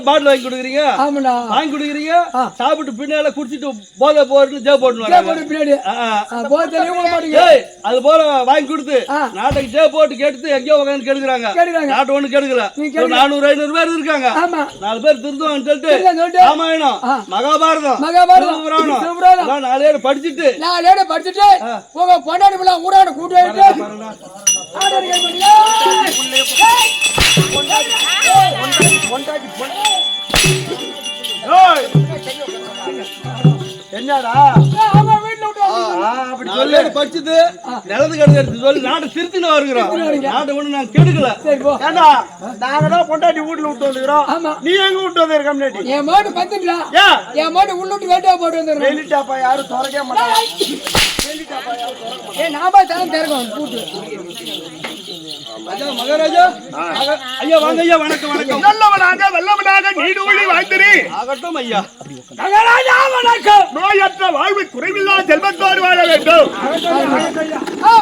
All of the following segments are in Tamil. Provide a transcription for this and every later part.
பாட்டில் வாங்கி கொடுக்குறீங்க, வாங்கி கொடுக்குறீங்க, சாப்பிட்டு பின்னால குடிச்சிட்டு போத போறது ஜே போட்டு அது போல வாங்கி கொடுத்து நாட்டுக்கு ஜே போட்டு கெடுத்து எங்கேயோ உட்காந்து கெடுக்குறாங்க. நாட்டு ஒண்ணு கெடுக்கல, 400-500 பேர் இருக்காங்க. 4 பேர் திருந்துவாங்கன்னு சொல்லிட்டு ராமாயணம், மகாபாரதம், புராணம் 4 ஏடு படிச்சுட்டு உங்க பொண்டாடி பிள்ளை ஊராட கூட்டு என்னடா அப்படி சொல்லி படிச்சது நிலத்து கடுத்து எடுத்து சொல்லி நாட்டை திருத்தின்னு வருகிறோம். நாட்டை ஒண்ணு நாங்க கெடுக்கல. ஏண்டா நாங்க தான் பொண்டாட்டி வீட்டுல விட்டு வந்துக்கிறோம், நீ எங்க விட்டு வந்திருக்க? என் மாட்டு பத்துங்களா, என் மாட்டு உள்ள விட்டு வேட்டா போட்டு வந்துடுறேன். வெளிட்டாப்பா யாரும் திறக்க மாட்டாங்க. நாம தான் திறக்கும் கூட்டு மகாராஜா ஐயா வாங்க ஐயா வணக்கம் வணக்கம் நல்லவனாக வல்லவனாக நீடூழி வாழ்ந்திரு ஆகட்டும் ஐயா மகாராஜா வணக்கம் நோயற்ற வாழ்வு குறைவில்லா செல்வத்தோடு வாழ வேண்டும்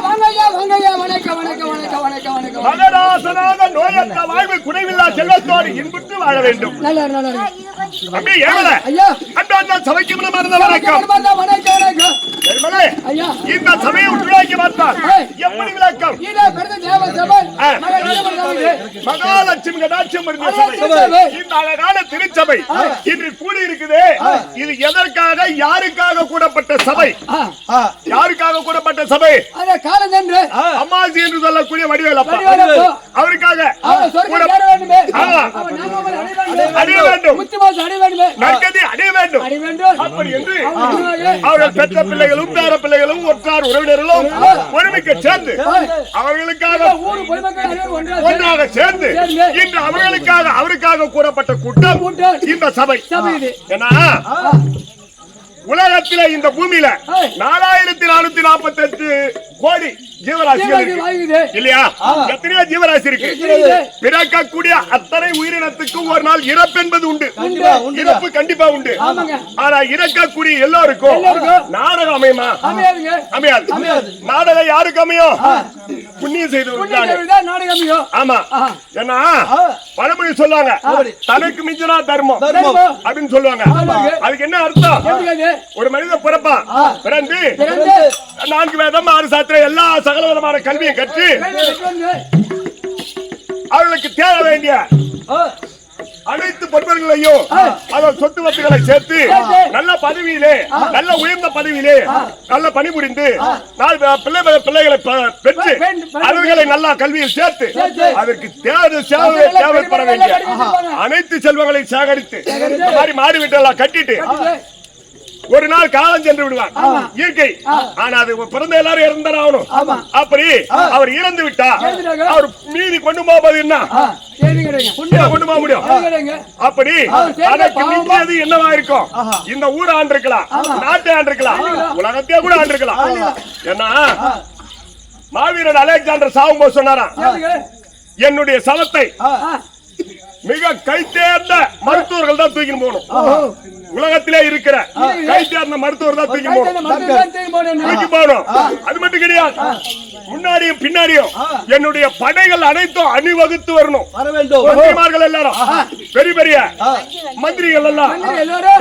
வாங்க ஐயா வணக்கம் வணக்கம் வணக்கம் வணக்கம் வணக்கம் மகராசனாக நோயற்ற வாழ்வு குறைவில்லா செல்வத்தோடு இன்புற்று வாழ வேண்டும் நல்ல அப்படி ஏவல ஐயா அந்த சபைக்கு மனமார்ந்த வணக்கம் வணக்கம் ஏமலே ஐயா இந்த சபையை உருவாக்கி பார்த்தால் எப்படி விளக்கம் இதே பெருந்த தேவ சபை மகாலட்சுமி கடாட்சியம் இருந்த சபை இந்த அழகான திருச்சபை இன்று கூடி இருக்குது இது எதற்காக யாருக்காக கூடப்பட்ட சபை யாருக்காக கூடப்பட்ட சபை அதே காலம் சென்று அம்மாசி என்று சொல்லக்கூடிய வடிவேலப்பா அவருக்காக அடைய வேண்டும் நற்கதி அடைய வேண்டும் அப்படி என்று அவர்கள் பெற்ற பிள்ளைகளும் பேர பிள்ளைகளும் ஒற்றார் உறவினர்களும் ஒருமிக்க சேர்ந்து அவர்களுக்காக ஒன்றாக சேர்ந்து இன்று அவருக்காக கூறப்பட்ட கூட்டம் இந்த சபை. ஏன்னா உலகத்திலே இந்த பூமியில 4448 கோடி ஜீவராசிகள் இல்லையா? எத்தனையோ ஜீவராசி இருக்கு. பிறக்கக்கூடிய அத்தனை உயிரினத்துக்கும் ஒரு நாள் இறப்பு என்பது உண்டு. இறப்பு கண்டிப்பா உண்டு. ஆனா இறக்கக்கூடிய எல்லோருக்கும் நாடகம் அமையுமா? அமையாது. நாடகம் யாருக்கு அமையும்? புண்ணியம் செய்து. ஆமா. ஏன்னா பழமொழி சொல்லுவாங்க, தனக்கு மிஞ்சினா தர்மம் அப்படின்னு சொல்லுவாங்க. அதுக்கு என்ன அர்த்தம்? ஒரு மனிதன் பிறப்பான், பிறந்து 4 வேதம் 6 சாஸ்திரம் எல்லா சகல விதமான கல்வியை கற்று அவர்களுக்கு தேவை வேண்டிய அனைத்து பொறுப்புகளையும் அதன் சொத்து வத்துக்களை சேர்த்து நல்ல பதவியிலே, நல்ல உயர்ந்த பதவியிலே நல்ல பணிபுரிந்து பிள்ளைகளை பெற்று அவர்களை நல்ல கல்வியில் சேர்த்து அதற்கு தேவைப்பட வேண்டிய அனைத்து செல்வங்களையும் சேகரித்து இந்த மாதிரி மாறிவிட்டெல்லாம் கட்டிட்டு ஒரு நாள் காலம் சென்று விடுவார். இயற்கை. ஆனா அது பிறந்த எல்லாரும் இறந்தாகணும். அப்படி அவர் இறந்து விட்டா அவர் மீறி கொண்டு போவது என்ன? கொண்டு போக முடியும். அப்படி அதற்கு மிஞ்சியது என்னவா இருக்கும்? இந்த ஊரை ஆண்டிருக்கலாம், நாட்டை ஆண்டிருக்கலாம், உலகத்தையே கூட ஆண்டிருக்கலாம். ஏன்னா மாவீரன் அலெக்சாண்டர் சாகும்போது சொன்னாராம், என்னுடைய சவத்தை மிக கை தேர்ந்த மருத்துவர்கள் தான் தூக்கி போகணும். உலகத்திலே இருக்கிற கை தேர்ந்த மருத்துவர் தான் தூக்கி போகணும். அது மட்டும் கிடையாது, முன்னாடியும் பின்னாடியும் என்னுடைய படைகள் அனைத்தும் அணிவகுத்து வரணும். மந்திரிமார்கள் எல்லாரும், பெரிய பெரிய மந்திரிகள் எல்லாம்,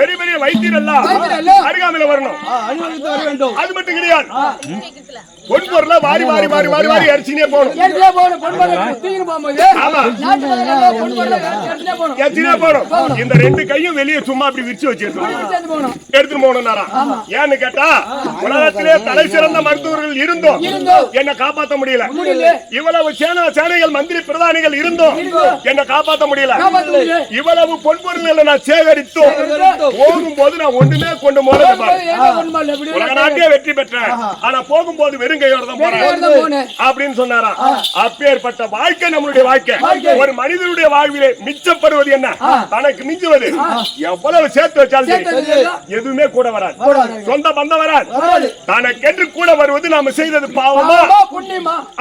பெரிய பெரிய வைத்தியர் எல்லாம் அருகாமையில வரணும். அது மட்டும் கிடையாது, பொன்பொருள வாரி வாரி வாரி வாரி வாரி அரிசினே போகணும். இந்த 2 கையும் வெளியே சும்மா அப்படி விரிச்சு வச்சு எடுத்துட்டு போகணும். ஏன்னு கேட்டா உலகத்திலே தலை சிறந்த மருத்துவர்கள் இருந்தோம், என்ன காப்பாற்ற முடியல. இவ்வளவு சேனைகள் மந்திரி பிரதானிகள் இருந்தோம், என்ன காப்பாற்ற முடியல. இவ்வளவு பொன்பொருள் நான் சேகரித்தோம், போகும்போது நான் ஒன்றுமே கொண்டு போல உலக நாட்டே வெற்றி பெற்றேன். ஆனா போகும்போது வெறுங்கையோட தான் போறேன் அப்படின்னு சொன்னாரா. அப்பேற்பட்ட வாழ்க்கை நம்மளுடைய வாழ்க்கை. ஒரு மனிதனுடைய வாழ்விலே மிச்சப்படுவது என்ன? தனக்கு மிஞ்சுவது. எவ்வளவு சேர்த்து வச்சாலும் எதுவுமே கூட வராது, சொந்த பந்தம் வராது. தனக்கென்று கூட வருவது நாம செய்தது பாவமா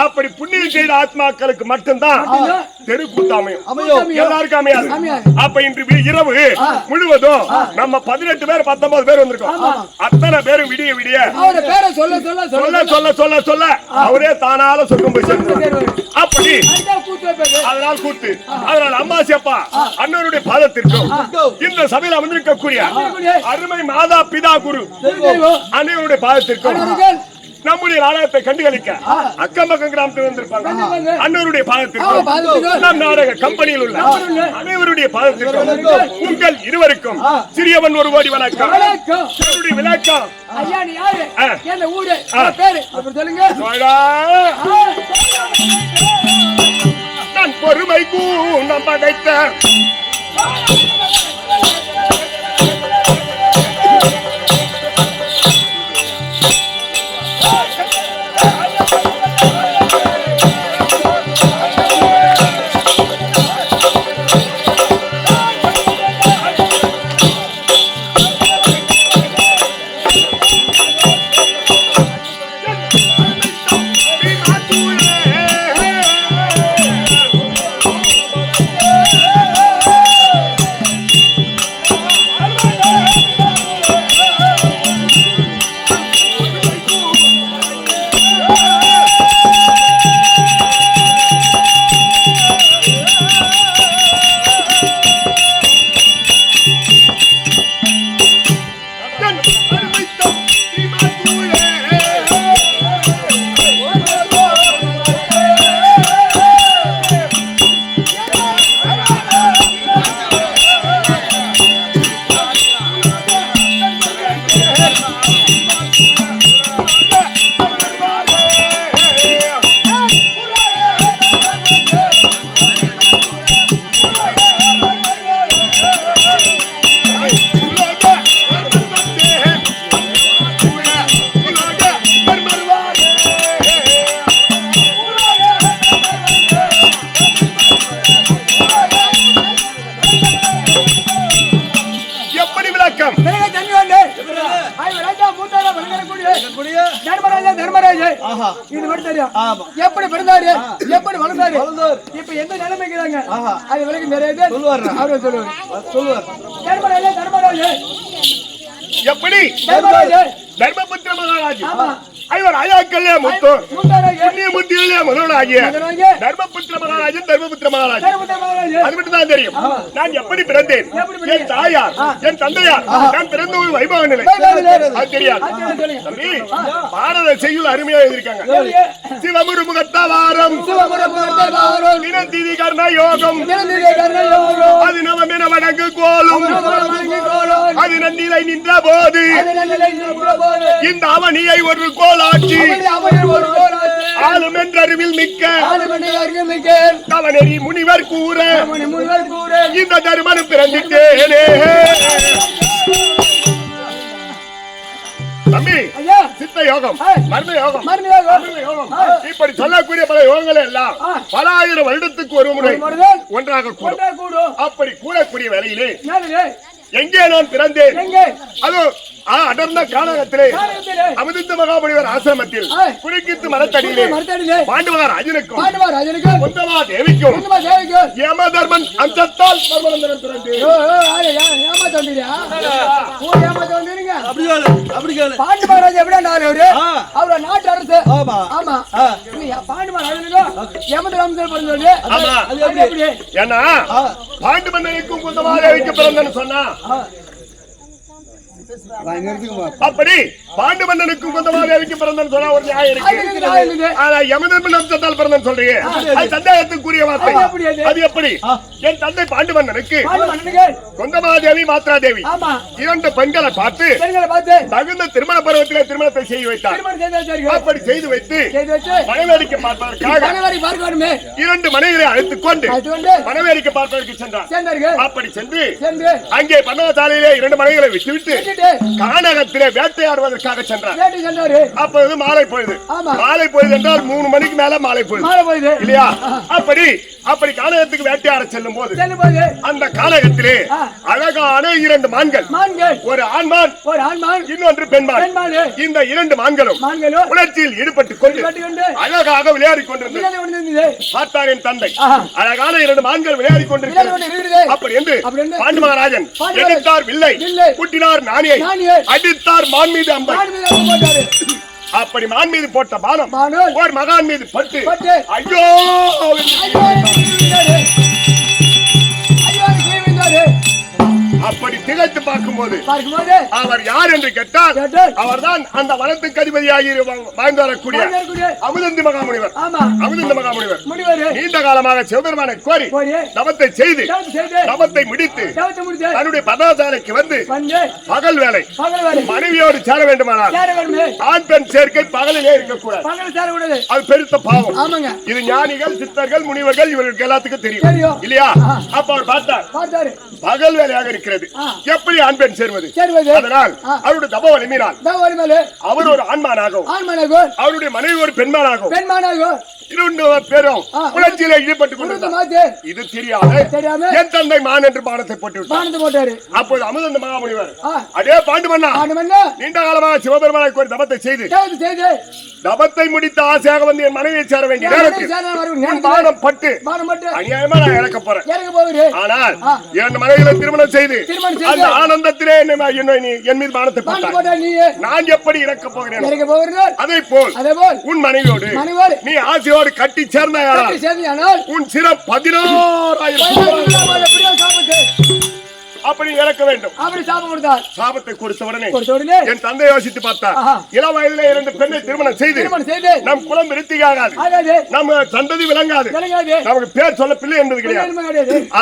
அப்படி புண்ணியம் செய்த ஆத்மாக்களுக்கு மட்டும்தான் தெருக்கூத்து அமையும், எல்லாருக்கும் அமையாது. அப்ப இன்று இரவு முழுவதும் நம்ம 18 பேர் 19 பேர் வந்திருக்கோம். அத்தனை பேரும் விடிய விடிய சொல்ல சொல்ல சொல்ல சொல்ல அவரே தானால சொர்க்கம் போய் சேர்ந்து அப்படி அதனால கூத்து. அதனால அம்மாசி அப்பா அண்ணனுடைய பாதத்திற்கும் இந்த சபையில் அமர்ந்திருக்கக்கூடிய அருமை மாதா பிதா குரு அண்ணனுடைய பாதத்திற்கும் நம்முடைய நாடகத்தை கண்டுகளிக்க அக்கம் பக்கம் கிராமத்தில் வந்திருப்பாங்க. அண்ணருடைய பாதத்திற்கும் நம் நாடக கம்பெனியில் உள்ள அனைவருடைய பாதத்திற்கும் உங்கள் இருவருக்கும் சிறியவன் ஒரு கோடி வணக்கம். விளக்கம் நான் பொறுமை கூணம் படைத்த வணக்கம். தண்ணி வந்து மூத்தாரா வணங்கக்கூடிய தர்மராஜ இது மட்டும் தெரியும். எப்படி பிறந்தாரு எப்படி வளர்ந்தாரு இப்ப எந்த நிலைமைக்கிறாங்க அது வரைக்கும் நிறைய பேர் அவரு சொல்லுவார். தர்மராஜ எப்படி தர்மபுத்திர மகாராஜ் ஐவர் ஆயாக்கல்லே முத்து புண்ணிய முத்தியிலே முதலாகிய தர்மபுத்திர மகாராஜன் தர்மபுத்திர மகாராஜன் அது மட்டும் தான் தெரியும். நான் எப்படி பிறந்தேன், என் தாயார் என் தந்தையார் நான் பிறந்த ஒரு வைபவ நிலை அது தெரியாது. தம்பி பாரத செய்யுள் அருமையா எழுதியிருக்காங்க. சிவமுரு முகத்தவாரம் தினதிதி கர்ண யோகம் அது நவமென வணங்கு கோலும் அது நன்னிலை நின்ற போது இந்த அவனியை ஒரு கோலாட்சி ஆளும் என்றறிவில் மிக்க தவனெறி முனிவர் கூற இந்த தருமனும் பிறந்திட்டேனே. தம்பி சித்த யோகம் மர்ம யோகம் இப்படி சொல்லக்கூடிய பல யோகங்கள் எல்லாம் பல ஆயிரம் வருடத்துக்கு ஒரு முறை ஒன்றாக கூடும். அப்படி கூடக்கூடிய வேளையிலே எங்கே நான் பிறந்தேன் அது அடர்ந்த கானகத்திலே அமிர்த மகாமுனிவர் ஆசிரமத்தில் குறுக்கித்து மரத்தடியிலே பாண்டு மகாராஜனுக்கும் குந்தமா தேவிக்கும் யமதர்மன் அம்சத்தால் பரமநந்தன் பிறந்தேன். பாண்டு மகாராஜ் எப்படி அவரோட நாட்டு அரசு பாண்டு மகாராஜனுக்கும் யமதர்மன் பிறந்தது. ஏன்னா பாண்டு மன்னனுக்கும் குந்தமா தேவிக்கு பிறந்தன்னு சொன்னா அப்படி பாண்டு மன்னனுக்கும் குந்தமா தேவிக்கு பிறந்தன்னு சொன்னா ஒரு நியாயம் இருக்கு. ஆனா யமதர்மன் அம்சத்தால் பிறந்தன்னு சொல்றீங்க அது சந்தேகத்துக்குரிய வார்த்தை. அது எப்படி? என் தந்தை பாண்டு மன்னனுக்கு குந்தமா தேவி மாத்ரா தேவி இரண்டு பெண்களை பார்த்து தகுந்த திருமண பருவத்திலே திருமணத்தை செய்து வைத்தார். அப்படி செய்து வைத்து மனைவேடிக்கை பார்ப்பதற்காக இரண்டு மனைவிகளை அழைத்துக் கொண்டு மனைவேடிக்கை பார்ப்பதற்கு சென்றார். அப்படி சென்று அங்கே பன்னவசாலையிலே இரண்டு மனைவிகளை விட்டுவிட்டு கானகத்திலே வேட்டையாடுவதற்காக சென்றார். அப்போது மாலை பொழுது என்றால் 3 மணிக்கு மேல மாலை பொழுது இல்லையா? அப்படி கானகத்துக்கு வேட்டையாட செல்லும் போது அந்த கானகத்திலே அழகான 2 மான்கள் ஒரு ஆண்மான் இன்னொன்று பெண்மான் இந்த 2 மான்களும் உணர்ச்சியில் ஈடுபட்டுக் கொண்டு அழகாக விளையாடி கொண்டிருந்தது. பார்த்தார் என் தந்தை அழகான 2 மான்கள் விளையாடி கொண்டிருக்கிறது. அப்படி என்று பாண்டு மகாராஜன் எடுத்தார் வில்லை குட்டினார் நாணி அடித்தார் மான் மீது அம்பை. அப்படி மான் மீது போட்ட பானம் ஒரு மகான் மீது பட்டு ஐயோ அப்படி திகைத்து பார்க்கும்போது அவர் யார் என்று கேட்டால் அவர்தான் அந்த வனத்துக்கு அதிபதியாகி வாழ்ந்து வரக்கூடிய அமிர்த மகாமுனிவர். அமிர்த மகாமுனிவர் நீண்ட காலமாக சிவபெருமானை கோரி தவத்தை செய்து தவத்தை முடித்து தன்னுடைய பதாசாலைக்கு வந்து பகல் வேலை மனைவியோடு சேர வேண்டுமானால் ஆண் பெண் சேர்க்கை பகலிலே இருக்கக்கூடாது. அது பெருத்த பாவம். இது ஞானிகள் சித்தர்கள் முனிவர்கள் இவர்களுக்கு எல்லாத்துக்கும் தெரியும் இல்லையா? அப்ப அவர் பார்த்தார் பகல் வேலையாக இருக்கிறது எப்படி ஆண் பெண் சேர்வது? அதனால் அவருடைய தப வலிமையினால் அவர் ஒரு ஆண்மானாகவும் அவருடைய மனைவி ஒரு பெண்மானாகவும் 2 பேரும் புரட்சியிலே ஈடுபட்டுக் கொண்டிருந்தார். இது தெரியாத என் தந்தை மான் என்று பானத்தை போட்டு அப்போது அமிர்த மகாமுனிவர் அதே பாண்டு மன்னா நீண்ட காலமாக சிவபெருமானை கோரி தபத்தை செய்து தபத்தை முடித்த ஆசையாக வந்து என் மனைவியை சேர வேண்டிய நேரத்தில் பானம் பட்டு அநியாயமா நான் இறக்க போறேன். ஆனால் 2 மனைவிகளை திருமணம் செய்து அந்த ஆனந்தத்திலே என் மீது பானத்தை போட்டார். நான் எப்படி இறக்க போகிறேன்? அதே போல் உன் மனைவியோடு நீ ஆசையோடு கட்டி சேர்ந்தாயானால் உன் சிரம் 16,000 அப்படி இறக்க வேண்டும். சாபத்தை கொடுத்த உடனே என் தந்தை யோசித்து பார்த்தார். இளம் வயதிலே 2 பெண்ணை திருமணம் செய்து நம் குலம் விருத்தியாகாது, நம்ம சந்ததி விளங்காது, நமக்கு பேர் சொல்ல பிள்ளை என்பது கிடையாது.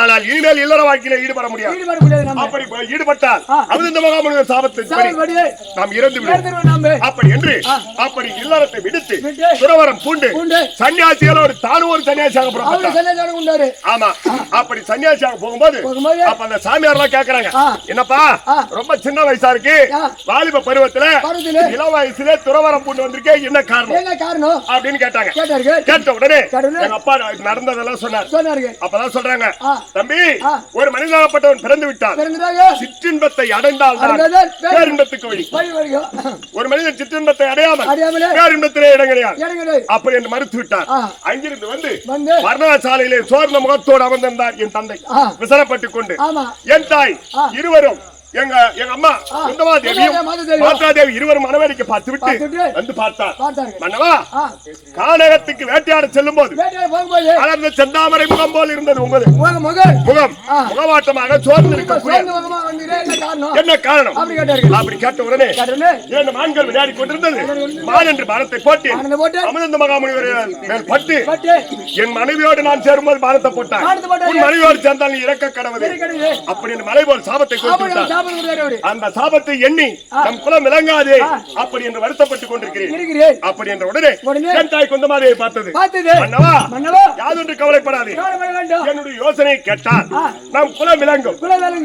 ஆனால் இனிமேல் இல்லற வாழ்க்கையில ஈடுபட முடியாது. அப்படி ஈடுபட்டால் அமிர்த மகாமுனிவர் சாபத்தை நாம் இறந்து விடுவோம். அப்படி என்று அப்படி இல்லறத்தை விடுத்து துறவரம் பூண்டு சன்னியாசிகளோடு தானும் ஒரு சன்னியாசியாக புறப்பட்டார். ஆமா அப்படி சன்னியாசியாக போகும்போது அப்ப அந்த சாமியார் கேக்குறாங்க, என்னப்பா ரொம்ப சின்ன வயசா இருக்கு, வாலிப பருவத்துல இளம் வயசுல துறவரம் பூண்டு வந்திருக்கே, என்ன காரணம் அப்படின்னு கேட்டாங்க. கேட்ட உடனே எங்க அப்பா நடந்ததெல்லாம் சொன்னாரு. அப்பதான் சொல்றாங்க, தம்பி, ஒரு மனிதனாகப்பட்டவன் பிறந்து விட்டான், சிற்றின்பத்தை அடைந்தால் பேரின்பத்துக்கு வழி. ஒரு மனிதன் சிற்றின்பத்தை அடையாமல் பேரின்பத்திலே இடம் கிடையாது அப்படி என்று மறுத்து விட்டார். அங்கிருந்து வந்து மரணசாலையிலே சோர்ண முகத்தோடு அமர்ந்திருந்தார் என் தந்தை விசனப்பட்டுக் கொண்டு. என் தாய் இருவரும் எங்க அம்மா குந்தமாதேவியும் மாத்ராதேவி இருவரும் மனவேடிக்கை பார்த்து விட்டு வந்து பார்த்தார். மன்னவா, கானகத்துக்கு வேட்டையாட செல்லும் போது அலர்ந்த செந்தாமரை முகம் போல் இருந்தது உங்களது முகம் முகவாட்டமாக சோர்ந்து இருக்கக்கூடிய என்ன காரணம் அப்படி கேட்ட உடனே இரண்டு மான்கள் விளையாடி கொண்டிருந்தது. மான் என்று பானத்தை போட்டு அமிர்த மகாமுனிவர் மேல் பட்டு என் மனைவியோடு நான் சேரும்போது பானத்தை போட்டார். உன் மனைவியோடு சேர்ந்தால் நீ இறக்க கடவுள் அப்படி மலை போல் சாபத்தை கொடுத்து விட்டார். அந்த சாபத்தை எண்ணி நம் குலம் விளங்காதே அப்படி என்று வருத்தப்பட்டுக் கொண்டிருக்கிறேன். அப்படி என்ற உடனே என் தாய் குந்தமாதேவியை பார்த்தது. மன்னவா, யாதொன்று கவலைப்படாதே, என்னுடைய யோசனையை கேட்டால் நம் குலம் விளங்கும்,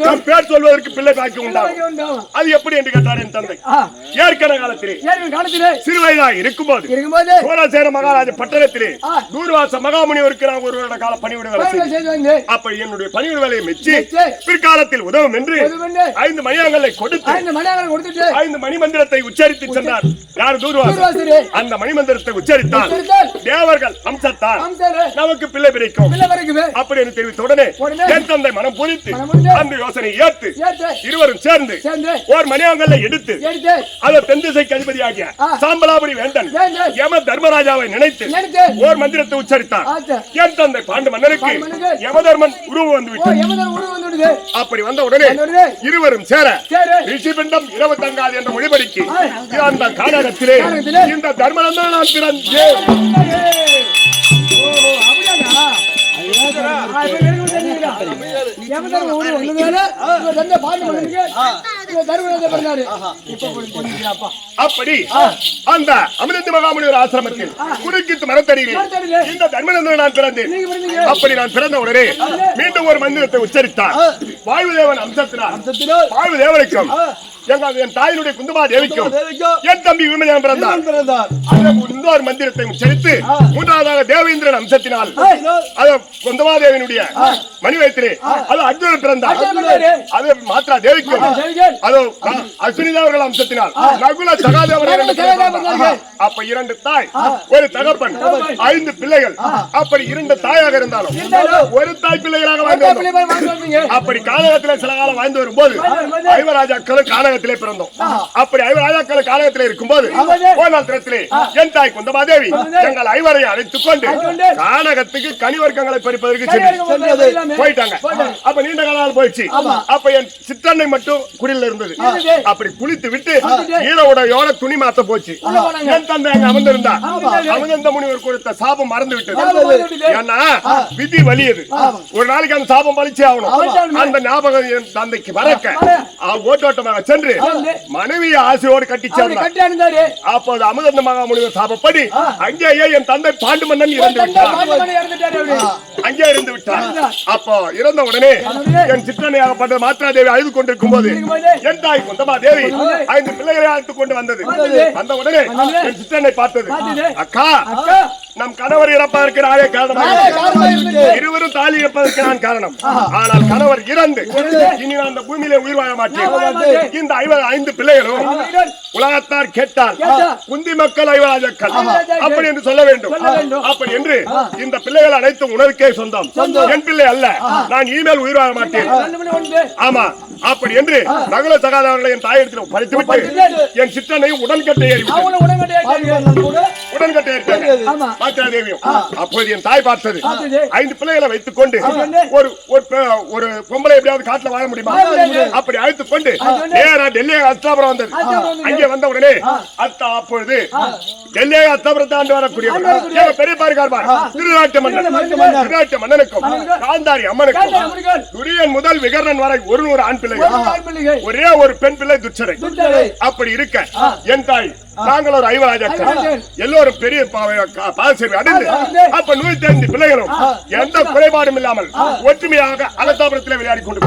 நம் பேர் சொல்வதற்கு பிள்ளை பாக்கி உண்டாகும். அது எப்படி என்று கேட்டார் என் தந்தை. ஏற்கனவே காலத்திலே சிறு வயதாக இருக்கும்போது சோழசேர மகாராஜ பட்டணத்திலே தூர்வாச மகாமுனிவருக்கு நான் ஒரு வருட கால பணிவிட வேலை செய்தேன். அப்படி என்னுடைய பணிவிட வேலையை மெச்சி பிற்காலத்தில் உதவும் என்று 5 மணியாங்களை கொடுத்து 5 மணி மந்திரத்தை உச்சரித்து சென்றார். யார்? தூர்வாசர். அந்த மணி மந்திரத்தை உச்சரித்தால் தேவர்கள் அம்சத்தால் நமக்கு பிள்ளை பிடிக்கும் அப்படி என்று தெரிவித்த உடனே என் தந்தை மனம் புரித்து அந்த யோசனை ஏற்று இருவரும் சேர்ந்து ஓர் மணியாங்கல்லை எடுத்து அதை தென் திசைக்கு அதிபதியாகிய சாம்பலாபுரி வேந்தன் யம தர்மராஜாவை நினைத்து ஓர் மந்திரத்தை உச்சரித்தார். என் தந்தை பாண்டு மன்னருக்கு யமதர்மன் உருவம் வந்து விட்டது. அப்படி வந்த உடனே இருவரும் சேர ரிஷிபிண்டம் இரவு தங்காது என்ற மொழிபடிக்கு அந்த கானகத்திலே இந்த தர்மநந்தன் நான் பிறந்தேன். அப்படி அந்த அமிர்த மகாமுனிவர் ஆசிரமத்தில் குறுக்கித்து மரத்தடியில் இந்த தர்மநந்தன் நான் பிறந்தேன். அப்படி நான் பிறந்த உடனே மீண்டும் ஒரு மந்திரத்தை உச்சரித்தார். வாயுதேவன் அம்சத்தினால் வாயுதேவனுக்கும் என் தாயினுடைய குந்தமாதேவிக்கும் என் தம்பி விமலன் பிறந்தார். இன்னொரு மந்திரத்தை உச்சரித்து மூன்றாவதாக தேவேந்திரன் அம்சத்தினால் குந்தமாதேவியினுடைய மணிவயத்திலே அது அர்ஜுனன் பிறந்தார். அது மாத்ரா தேவிக்கும் அது அஸ்வினிதேவர்கள் அம்சத்தினால் நகுல சகாதேவர்கள். அப்ப 2 தாய் ஒரு தகப்பன் 5 பிள்ளைகள். அப்படி 2 தாயாக இருந்தாலும் ஒரு தாய் பிள்ளைகளாக வாழ்ந்தோம். அப்படி கானகத்திலே சில காலம் வாழ்ந்து வரும்போது ஐவராஜாக்களும் கானகத்திலே பிறந்தோம். அப்படி ஐவராஜாக்கள் கானகத்திலே இருக்கும்போது போனால் தினத்திலே என் தாய் குந்தமாதேவி எங்கள் ஐவரை அழைத்துக் கொண்டு கானகத்துக்கு கனிவர்க்கங்களை பறிப்பதற்கு போயிட்டாங்க. அப்ப நீண்ட காலம் போயிடுச்சு. அப்ப என் சிற்றன்னை மட்டும் குடியில் இருந்தது. அப்படி குளித்து விட்டு ஈரோட துணி மாத்த போச்சு. என் தந்தை அங்க அமர்ந்திருந்தார். அமிர்த முனிவர் கொடுத்த சாபம் மறந்து விட்டது. ஏன்னா விதி வலியது. ஒரு நாளைக்கு அந்த சாபம் பழிச்சே ஆகணும். அந்த ஞாபகம் என் தந்தைக்கு வரக்க ஓட்டோட்டமாக சென்று மனைவியை ஆசையோடு கட்டி சேர்ந்தார். அப்போது அமிர்த மகாமுனிவர் சாபப்படி அங்கேயே என் தந்தை பாண்டு மன்னன் இறந்து விட்டார். அங்கே இருந்து விட்டார். அப்போ இறந்த உடனே என் சிற்றனையாகப்பட்ட மாத்ராதேவி அழுது கொண்டிருக்கும் போது என் தாய் குந்தமாதேவி 5 பிள்ளைகளை அழைத்துக் கொண்டு வந்தது. வந்த உடனே என் சிற்றனை பார்த்தது. அக்கா, நம் கணவர் இறப்பதற்கு நானே காரணமாக இருவரும் தாலி இறப்பதற்கு நான் காரணம். ஆனால் கணவர் இறந்து இனி நான் அந்த பூமியிலே உயிர் வாழ மாட்டேன். இந்த 5 பிள்ளைகளும் உலகத்தார் கேட்டால் குந்தி மக்கள் ஐவராஜாக்கள் அப்படி என்று சொல்ல வேண்டும். அப்படி என்று இந்த பிள்ளைகள் அனைத்தும் உணவுக்கே சொந்தம். என் பிள்ளை அல்ல, நான் இனிமேல் உயிர் வாழ மாட்டேன். ஆமா, அப்படி என்று நகுல சகாதேவர்களை என் தாயிடத்தில் படித்துவிட்டு என் சிற்றனையும் உடன்கட்டை ஏறி மாத்ராதேவியும். அப்போது என் தாய் பார்த்தது 5 பிள்ளைகளை வைத்துக் கொண்டு ஒரு பொம்பளை எப்படியாவது காட்டுல வாழ முடியுமா? அப்படி அழைத்துக் கொண்டு நேரா டெல்லி அஸ்தாபுரம் வந்தது. அங்கே வந்த உடனே அப்பொழுது டெல்லி அஸ்தாபுரத்தை ஆண்டு வரக்கூடிய பெரிய பாருக்கார் திருநாட்டு மன்னனுக்கும் காந்தாரி அம்மனுக்கும் துரியன் முதல் விகர்ணன் வரை 100 ஆண் பிள்ளைகள், ஒரே ஒரு பெண் பிள்ளை துச்சடை. அப்படி இருக்க என் தாய் நாங்கள் ஒரு 5 ராஜாக்கள் எல்லோரும் பெரிய பாதசேவை அடைந்து அப்ப 105 பிள்ளைகளும் எந்த குறைபாடும் இல்லாமல் ஒற்றுமையாக அலத்தாபுரத்தில் விளையாடி கொண்டு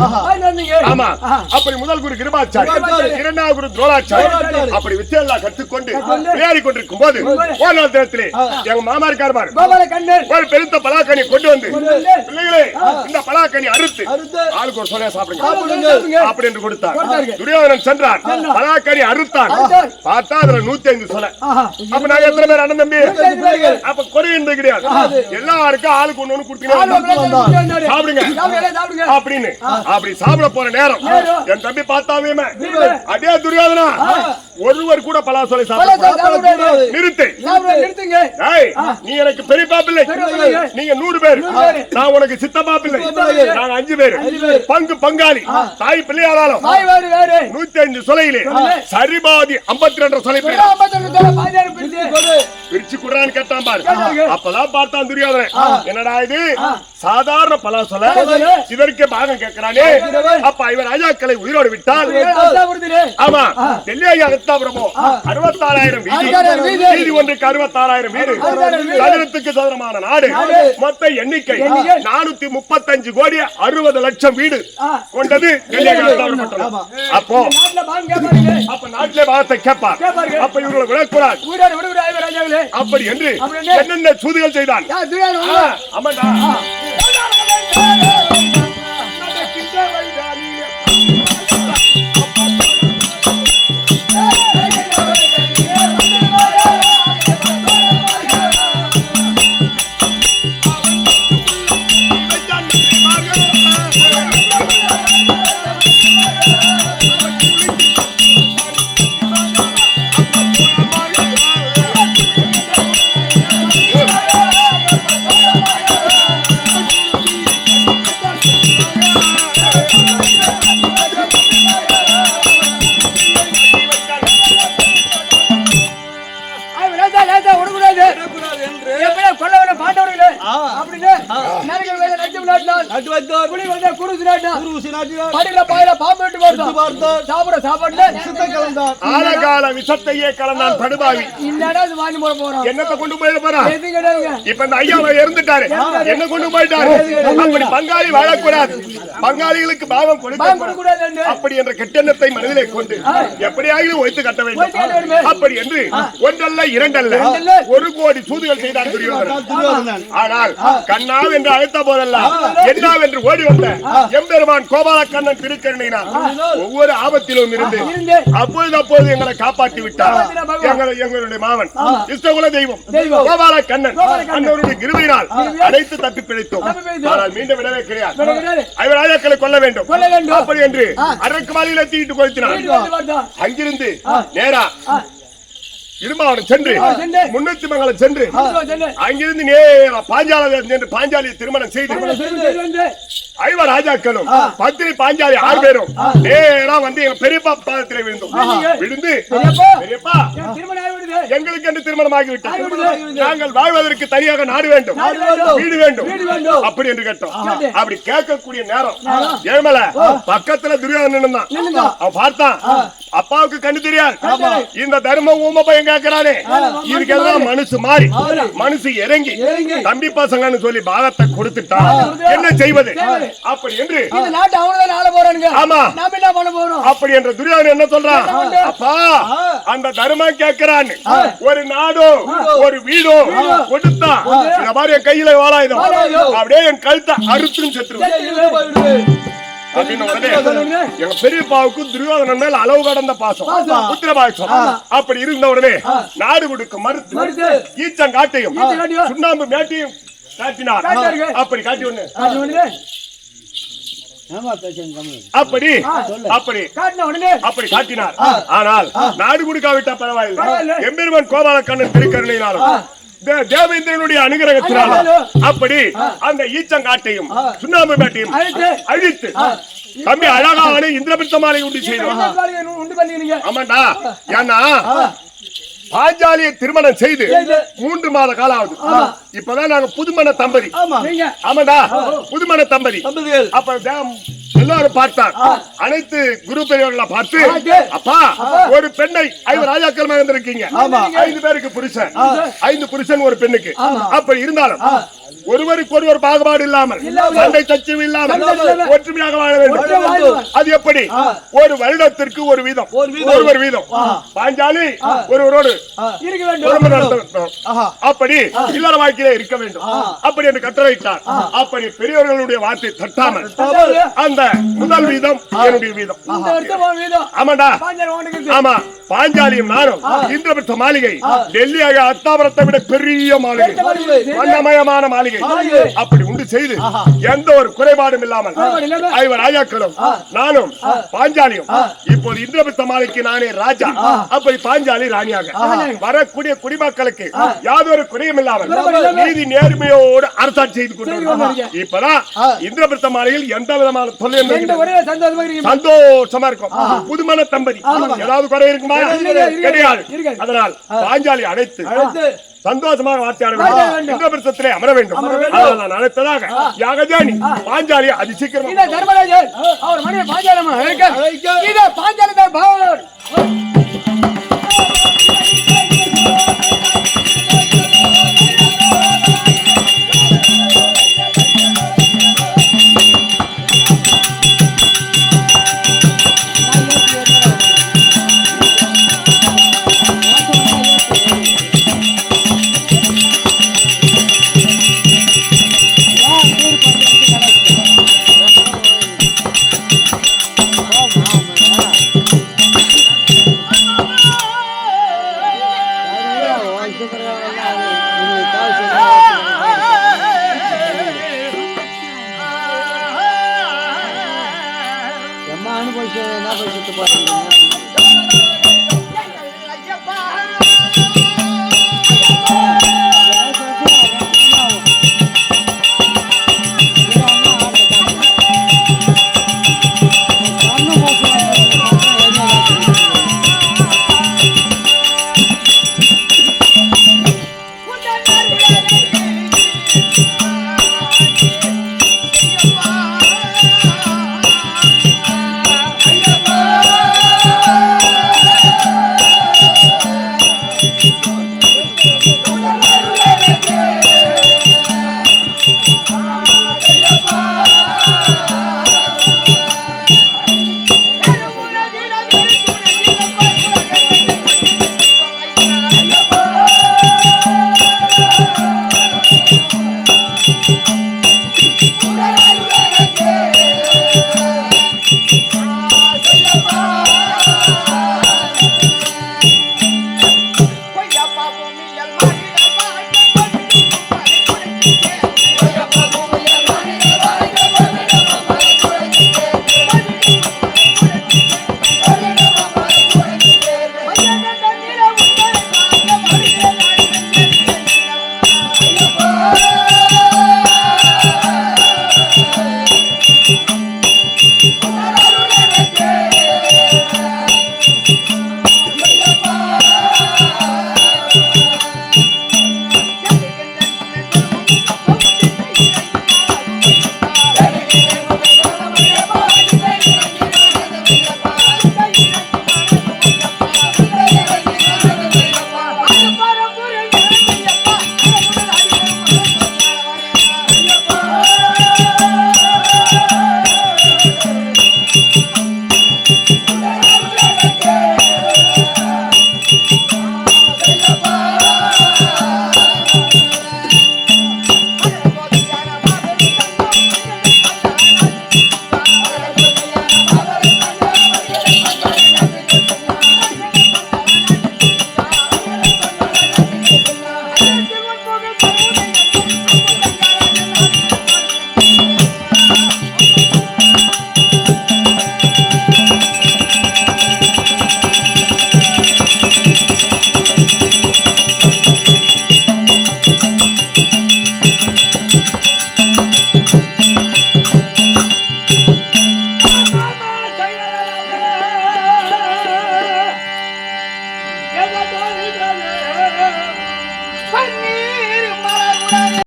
ஆமா அப்படி முதல் குரு கிருபாச்சாரி, இரண்டாவது குரு துரோணாச்சாரி அப்படி வித்தையெல்லாம் கற்றுக்கொண்டு விளையாடி கொண்டிருக்கும் போது ஒரு தினத்திலே எங்க மாமா இருக்காரு ஒரு பெருத்த பலாக்கனி கொண்டு வந்து பிள்ளைகளே இந்த பலாக்கனி அறுத்து ஆளுக்கு ஒரு சொல்ல சாப்பிடுங்க அப்படி என்று கொடுத்தார். துரியோதனன் சென்றார், பலாக்கனி அறுத்தான், பார்த்தா அதுல 105 சொல்ல. அப்ப நாங்க எத்தனை பேர் அண்ணன் தம்பி? அப்ப குறையின்றது கிடையாது, எல்லாருக்கும் ஆளுக்கு ஒண்ணு கொடுத்தீங்க சாப்பிடுங்க அப்படின்னு. அப்படி சாப்பிட போற நேரம் என் தம்பி பார்த்தாவே அதே துரியோதனா ஒருவர் கூட பலாசோலை சாப்பிட நிறுத்து. நீ எனக்கு பெரியப்பா பிள்ளை, நீங்க 100 பேர், நான் உனக்கு சித்தப்பா பிள்ளை, நாங்க 5 பேர், பங்கு பங்காளி, தாய் பிள்ளையாலும் 105 சொலையிலே சரிபாதி 52 சொலை பிரிச்சு குடுறான்னு கேட்டான் பாரு. அப்பதான் பார்த்தான் துரியோதனன், என்னடா இது சாதாரண பலாசோலை இதற்கு பாகம் கேட்கிறானே. அப்ப இவர் ராஜாக்களை உயிரோடு விட்டால் ஆமா டெல்லி அகத்தாபுரமோ 66,000 வீதி ஒன்றுக்கு 66,000 வீடு, சதுரத்துக்கு சதுரமான நாடு, மொத்த எண்ணிக்கை 435 கோடி 60 லட்சம் வீடு கொண்டது டெல்லி அகத்தாபுரம் பட்டணம். அப்போ அப்ப நாட்டிலே பாகத்தை கேட்பார். அப்ப இவர்களை விடக்கூடாது அப்படி என்று என்னென்ன சூதுகள் செய்தான். ஆமாண்டா விஷத்தையே கலந்தான் படுபாவி. என்னத்தை கொண்டு போய் போறான்? இப்ப இந்த ஐயா இருந்துட்டாரு, என்ன கொண்டு போயிட்டாரு? அப்படி பங்காளி வாழக்கூடாது, பங்காளிகளுக்கு பாவம் கொடுக்கூடாது அப்படி என்ற கெட்டெண்ணத்தை மனதிலே கொண்டு எப்படியாவது ஒய்த்து கட்ட வேண்டும். அப்படி என்று ஒன்றல்ல இரண்டல்ல 1 கோடி சூதுகள் செய்தார் துரியோதனன். ஆனால் கண்ணா என்று அழைத்த போதெல்லாம் என்னாவென்று ஓடி வந்த எம்பெருமான் கோபால கண்ணன் திருக்கருணையினார் ஒவ்வொரு ஆபத்திலும் இருந்து அப்பொழுது எங்களை காப்பாற்றி விட்டார். எங்களுடைய மாவன் இஷ்டகுல தெய்வம் கோபால கண்ணன் அன்னவருடைய கிருபையினால் அனைத்து தப்பி பிழைத்தோம். ஆனால் மீண்டும் விடவே கிடையாது, ஐவர் ராஜாக்களை கொல்ல வேண்டும் அப்படி என்று அரக்கு மாலையில தீட்டு கொளுத்தினார். அங்கிருந்து நேரா இருமாவனம் சென்று முன்னூத்தி மங்கலம் சென்று அங்கிருந்து நேரா பாஞ்சாலியை திருமணம் செய்து ஐவர் ராஜாக்களும் பத்திரி பாஞ்சாலி 6 பேரும் நேரா வந்து எங்க பெரியப்பா பாதத்திலே விழுந்து பெரியப்பா எங்களுக்கு என்று திருமணம் ஆகிவிட்டது, நாங்கள் வாழ்வதற்கு தனியாக நாடு வேண்டும், வீடு வேண்டும் அப்படி என்று கேட்டோம். அப்படி கேட்கக்கூடிய நேரம் ஏமல பக்கத்துல துரியோதனன் தான். அவன் பார்த்தான், அப்பாவுக்கு கண்ணு தெரியாது, இந்த தர்மம் ஊம பையன் கேட்கிறானே, இதுக்கெல்லாம் மனசு மாறி மனசு இறங்கி தம்பி பசங்கன்னு சொல்லி பாகத்தை கொடுத்துட்டான், என்ன செய்வது அப்படி என்று ஆமா அப்படி என்ற துரியோதனன் என்ன சொல்றான்? அப்பா அந்த தர்மம் கேட்கிறான், ஒரு நாடோ ஒரு வீடோ கொடுத்தா இந்த மாதிரி கையில வாழாயுதம் அப்படியே என் கழுத்தை அறுத்துன்னு செத்துருவேன். எங்க பெரியப்பாவுக்கு துரியோதனன் மேல அளவு கடந்த பாசம், புத்திரபாசம். அப்படி இருந்த உடனே நாடு கொடுக்க மறுத்து ஈச்சங்காட்டையும் சுண்ணாம்பு மேட்டையும் காட்டினார். அப்படி காட்டி ஒண்ணு அப்படி அப்படி அப்படி காட்டினார். ஆனால் நாடு கொடுக்காவிட்டா பரவாயில்லை, எம்பெருமான் கோபால கண்ணன் திருக்கருணையினாலும் தேவேந்திரனுடைய அனுகிரகத்தினாலும் அப்படி அந்த ஈச்சங்காட்டையும் சுண்ணாம்பு மேட்டையும் அழித்து தம்பி அழகான இந்திரபித்த மாலை உண்டு செய்தோம். ஆமாண்டா, ஏன்னா பாஞ்சாலியை திருமணம் செய்து 3 மாத காலம் ஆகுது. இப்பதான் நாங்க புதுமண தம்பதி. ஆமாடா புதுமண தம்பதி. அப்ப எல்லாரும் பார்த்தார். அனைத்து குரு பெரியவர்களை பார்த்து, அப்பா ஒரு பெண்ணை 5 ராஜாக்கள் மகந்திருக்கீங்க, 5 பேருக்கு புருஷன், 5 புருஷன் ஒரு பெண்ணுக்கு. அப்படி இருந்தாலும் ஒருவருக்கு ஒருவர் பாகுபாடு இல்லாமல், சண்டை சச்சரவு இல்லாமல் ஒற்றுமையாக வாழ வேண்டும். அது எப்படி? ஒரு வருடத்திற்கு ஒரு வீதம், ஒருவர் வீதம். பாஞ்சாலி ஒருவரோடு அப்படி இல்லற வாழ்க்கையிலே இருக்க வேண்டும். அப்படி என்று கட்டளையிட்டார். அப்படி பெரியவர்களுடைய வார்த்தை தட்டாமல் அந்த முதல் வீதம் என்னுடைய வீதம். ஆமாடா, ஆமா. பாஞ்சாலியும் நானும் இந்திரபிரஸ்த மாளிகை, டெல்லியாக அத்தாபுரத்தை விட பெரிய மாளிகை, வண்ணமயமான மாளிகை. அப்படி உண்டு செய்து எந்த ஒரு குறைபாடும் இல்லாமல் 5 ராஜாக்களும் நானும் பாஞ்சாலியும் இப்போது இந்திரபிரஸ்த மாளிகைக்கு நானே ராஜா, அப்படி பாஞ்சாலி ராணியாக வரக்கூடிய குடிமக்களுக்கு யாதொரு குறையும் இல்லாமல் நீதி நேர்மையோடு அரசாட்சி செய்து கொண்டு இப்பதான் இந்திரபிரஸ்த மாளிகையில் எந்த விதமான தொல்லை சந்தோஷமா இருக்கும். புதுமண தம்பதி ஏதாவது குறை இருக்குமா? கிடையாது. அதனால் பாஞ்சாலி அழைத்து சந்தோஷமாக வார்த்தையாட வேண்டும், இந்திரபிரஸ்தத்திலே அமர வேண்டும். நான் அழைத்ததாக யாகஜானி பாஞ்சாலி அதி சீக்கிரம் தர்மராஜன் அவர் மனைவி பாஞ்சாலி